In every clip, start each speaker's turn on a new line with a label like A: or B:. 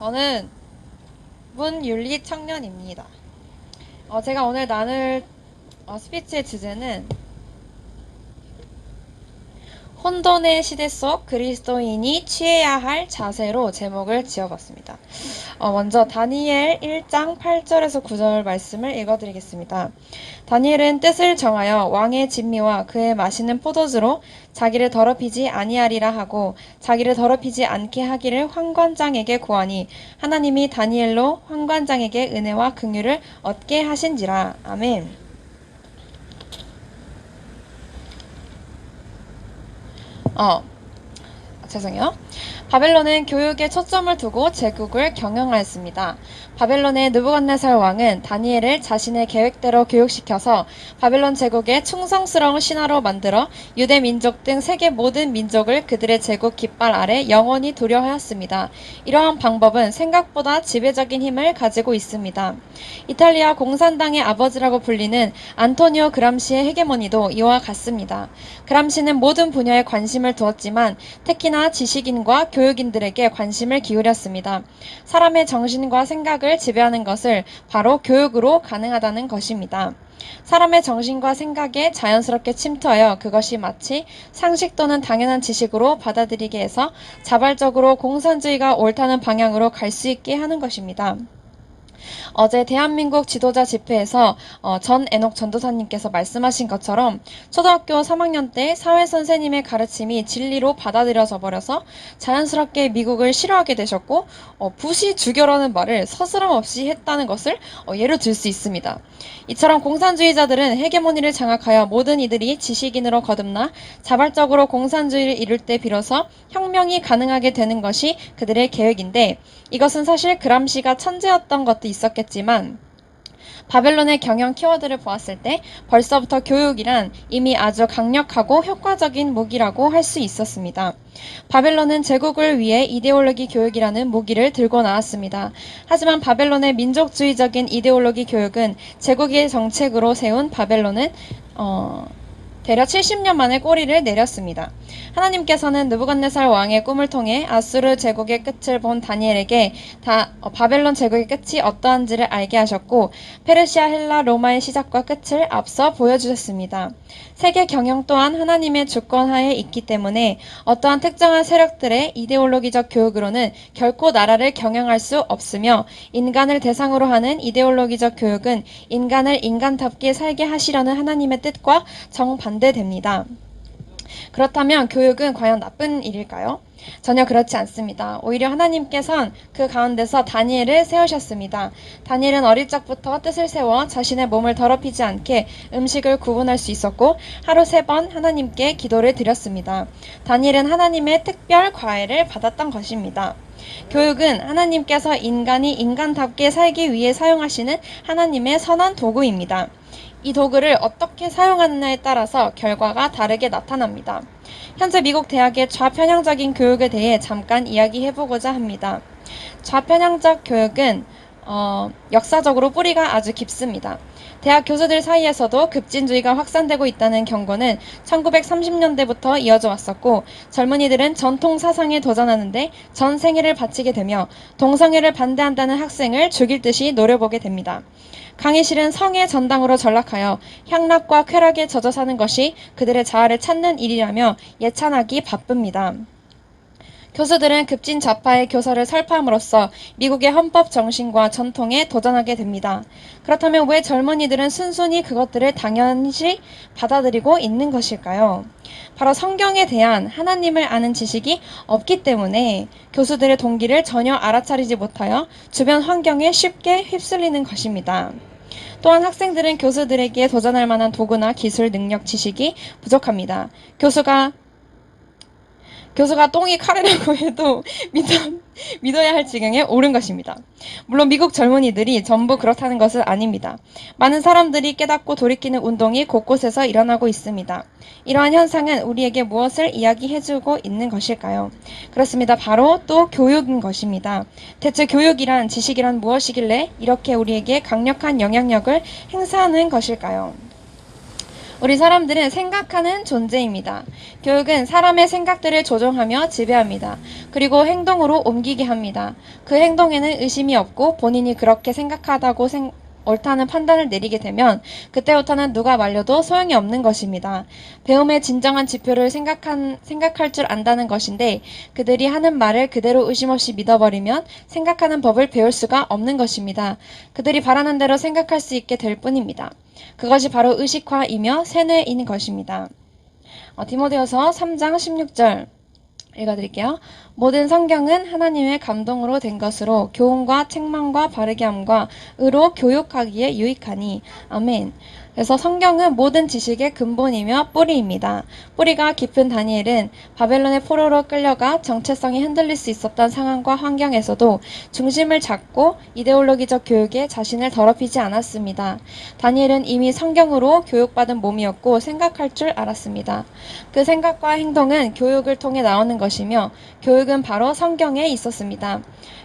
A: 저는 문윤리 청년입니다. 제가 오늘 나눌 스피치의 주제는 혼돈의 시대 속 그리스도인이 취해야 할 자세로 제목을 지어봤습니다. 먼저 다니엘 1장 8절에서 9절 말씀을 읽어드리겠습니다. 다니엘은 뜻을 정하여 왕의 진미와 그의 마시는 포도주로 자기를 더럽히지 아니하리라 하고 자기를 더럽히지 않게 하기를 환관장에게 구하니 하나님이 다니엘로 환관장에게 은혜와 긍휼을 얻게 하신지라. 아멘. 죄송해요. 바벨론은 교육에 초점을 두고 제국을 경영하였습니다. 바벨론의 느부갓네살 왕은 다니엘을 자신의 계획대로 교육시켜서 바벨론 제국의 충성스러운 신하로 만들어 유대 민족 등 세계 모든 민족을 그들의 제국 깃발 아래 영원히 두려하였습니다. 이러한 방법은 생각보다 지배적인 힘을 가지고 있습니다. 이탈리아 공산당의 아버지라고 불리는 안토니오 그람시의 헤게모니도 이와 같습니다. 그람시는 모든 분야에 관심을 두었지만 특히나 지식인과 교육인들에게 관심을 기울였습니다. 사람의 정신과 생각을 지배하는 것을 바로 교육으로 가능하다는 것입니다. 사람의 정신과 생각에 자연스럽게 침투하여 그것이 마치 상식 또는 당연한 지식으로 받아들이게 해서 자발적으로 공산주의가 옳다는 방향으로 갈 수 있게 하는 것입니다. 어제 대한민국 지도자 집회에서 전애녹 전도사님께서 말씀하신 것처럼 초등학교 3학년 때 사회선생님의 가르침이 진리로 받아들여져 버려서 자연스럽게 미국을 싫어하게 되셨고 부시 주교라는 말을 서스럼 없이 했다는 것을 예로 들 수 있습니다. 이처럼 공산주의자들은 헤게모니를 장악하여 모든 이들이 지식인으로 거듭나 자발적으로 공산주의를 이룰 때 비로소 혁명이 가능하게 되는 것이 그들의 계획인데 이것은 사실 그람시가 천재였던 것도 있었겠지만 바벨론의 경영 키워드를 보았을 때 벌써부터 교육이란 이미 아주 강력하고 효과적인 무기라고 할 수 있었습니다. 바벨론은 제국을 위해 이데올로기 교육이라는 무기를 들고 나왔습니다. 하지만 바벨론의 민족주의적인 이데올로기 교육은 제국의 정책으로 세운 바벨론은 대략 70년 만에 꼬리를 내렸습니다. 하나님께서는 느부갓네살 왕의 꿈을 통해 아수르 제국의 끝을 본 다니엘에게 바벨론 제국의 끝이 어떠한지를 알게 하셨고 페르시아, 헬라, 로마의 시작과 끝을 앞서 보여주셨습니다. 세계 경영 또한 하나님의 주권하에 있기 때문에 어떠한 특정한 세력들의 이데올로기적 교육으로는 결코 나라를 경영할 수 없으며 인간을 대상으로 하는 이데올로기적 교육은 인간을 인간답게 살게 하시려는 하나님의 뜻과 정반대됩니다. 그렇다면 교육은 과연 나쁜 일일까요? 전혀 그렇지 않습니다. 오히려 하나님께서는 그 가운데서 다니엘을 세우셨습니다. 다니엘은 어릴 적부터 뜻을 세워 자신의 몸을 더럽히지 않게 음식을 구분할 수 있었고 하루 3번 하나님께 기도를 드렸습니다. 다니엘은 하나님의 특별 과외를 받았던 것입니다. 교육은 하나님께서 인간이 인간답게 살기 위해 사용하시는 하나님의 선한 도구입니다. 이 도구를 어떻게 사용하느냐에 따라서 결과가 다르게 나타납니다. 현재 미국 대학의 좌편향적인 교육에 대해 잠깐 이야기해보고자 합니다. 좌편향적 교육은 역사적으로 뿌리가 아주 깊습니다. 대학 교수들 사이에서도 급진주의가 확산되고 있다는 경고는 1930년대부터 이어져 왔었고 젊은이들은 전통 사상에 도전하는데 전 생애를 바치게 되며 동성애를 반대한다는 학생을 죽일 듯이 노려보게 됩니다. 강의실은 성의 전당으로 전락하여 향락과 쾌락에 젖어 사는 것이 그들의 자아를 찾는 일이라며 예찬하기 바쁩니다. 교수들은 급진 좌파의 교서를 설파함으로써 미국의 헌법 정신과 전통에 도전하게 됩니다. 그렇다면 왜 젊은이들은 순순히 그것들을 당연시 받아들이고 있는 것일까요? 바로 성경에 대한 하나님을 아는 지식이 없기 때문에 교수들의 동기를 전혀 알아차리지 못하여 주변 환경에 쉽게 휩쓸리는 것입니다. 또한 학생들은 교수들에게 도전할 만한 도구나 기술, 능력, 지식이 부족합니다. 교수가 똥이 카레라고 해도 믿어야 할 지경에 오른 것입니다. 물론 미국 젊은이들이 전부 그렇다는 것은 아닙니다. 많은 사람들이 깨닫고 돌이키는 운동이 곳곳에서 일어나고 있습니다. 이러한 현상은 우리에게 무엇을 이야기해주고 있는 것일까요? 그렇습니다. 바로 또 교육인 것입니다. 대체 교육이란 지식이란 무엇이길래 이렇게 우리에게 강력한 영향력을 행사하는 것일까요? 우리 사람들은 생각하는 존재입니다. 교육은 사람의 생각들을 조종하며 지배합니다. 그리고 행동으로 옮기게 합니다. 그 행동에는 의심이 없고 본인이 그렇게 생각하다고 옳다는 판단을 내리게 되면 그때부터는 누가 말려도 소용이 없는 것입니다. 배움의 진정한 지표를 생각할 줄 안다는 것인데 그들이 하는 말을 그대로 의심 없이 믿어버리면 생각하는 법을 배울 수가 없는 것입니다. 그들이 바라는 대로 생각할 수 있게 될 뿐입니다. 그것이 바로 의식화이며 세뇌인 것입니다. 디모데후서 3장 16절 읽어드릴게요. 모든 성경은 하나님의 감동으로 된 것으로 교훈과 책망과 바르게 함과 의로 교육하기에 유익하니. 아멘. 그래서 성경은 모든 지식의 근본이며 뿌리입니다. 뿌리가 깊은 다니엘은 바벨론의 포로로 끌려가 정체성이 흔들릴 수 있었던 상황과 환경에서도 중심을 잡고 이데올로기적 교육에 자신을 더럽히지 않았습니다. 다니엘은 이미 성경으로 교육받은 몸이었고 생각할 줄 알았습니다. 그 생각과 행동은 교육을 통해 나오는 것이며 교육은 바로 성경에 있었습니다.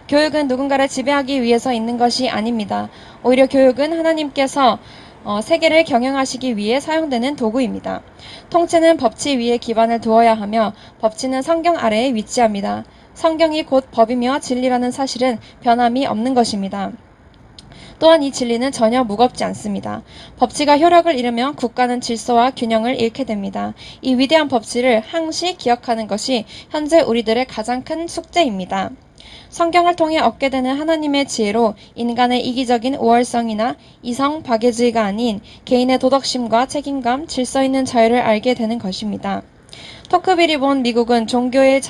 A: 교육은 누군가를 지배하기 위해서 있는 것이 아닙니다. 오히려 교육은 하나님께서 세계를 경영하시기 위해 사용되는 도구입니다. 통치는 법치 위에 기반을 두어야 하며 법치는 성경 아래에 위치합니다. 성경이 곧 법이며 진리라는 사실은 변함이 없는 것입니다. 또한 이 진리는 전혀 무겁지 않습니다. 법치가 효력을 잃으면 국가는 질서와 균형을 잃게 됩니다. 이 위대한 법치를 항시 기억하는 것이 현재 우리들의 가장 큰 숙제입니다. 성경을 통해 얻게 되는 하나님의 지혜로 인간의 이기적인 우월성이나 이성 박애주의가 아닌 개인의 도덕심과 책임감, 질서 있는 자유를 알게 되는 것입니다. 토크빌이 본 미국은 종교의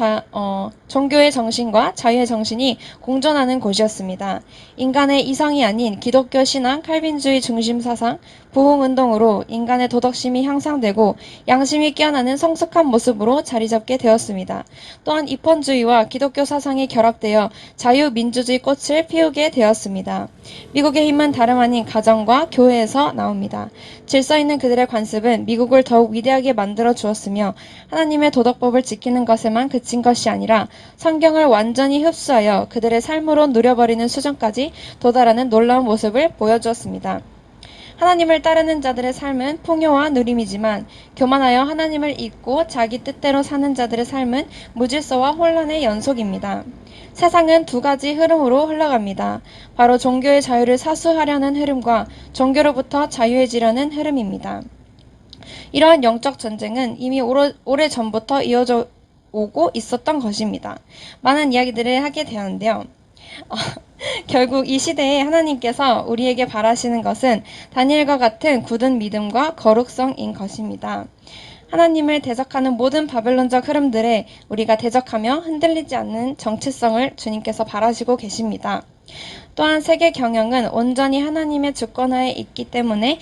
A: 정신과 자유의 정신이 공존하는 곳이었습니다. 인간의 이성이 아닌 기독교 신앙, 칼빈주의 중심 사상, 부흥운동으로 인간의 도덕심이 향상되고 양심이 깨어나는 성숙한 모습으로 자리잡게 되었습니다. 또한 입헌주의와 기독교 사상이 결합되어 자유민주주의 꽃을 피우게 되었습니다. 미국의 힘은 다름 아닌 가정과 교회에서 나옵니다. 질서 있는 그들의 관습은 미국을 더욱 위대하게 만들어 주었으며 하나님의 도덕법을 지키는 것에만 그친 것이 아니라 성경을 완전히 흡수하여 그들의 삶으로 누려버리는 수준까지 도달하는 놀라운 모습을 보여주었습니다. 하나님을 따르는 자들의 삶은 풍요와 누림이지만 교만하여 하나님을 잊고 자기 뜻대로 사는 자들의 삶은 무질서와 혼란의 연속입니다. 세상은 두 가지 흐름으로 흘러갑니다. 바로 종교의 자유를 사수하려는 흐름과 종교로부터 자유해지려는 흐름입니다. 이러한 영적 전쟁은 이미 오래전부터 이어져 오고 있었던 것입니다. 많은 이야기들을 하게 되었는데요. 결국 이 시대에 하나님께서 우리에게 바라시는 것은 다니엘과 같은 굳은 믿음과 거룩성인 것입니다. 하나님을 대적하는 모든 바벨론적 흐름들에 우리가 대적하며 흔들리지 않는 정체성을 주님께서 바라시고 계십니다. 또한 세계 경영은 온전히 하나님의 주권하에 있기 때문에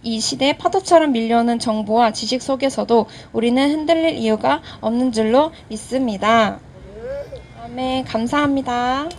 A: 이 시대에 파도처럼 밀려오는 정보와 지식 속에서도 우리는 흔들릴 이유가 없는 줄로 믿습니다. 아멘. 감사합니다.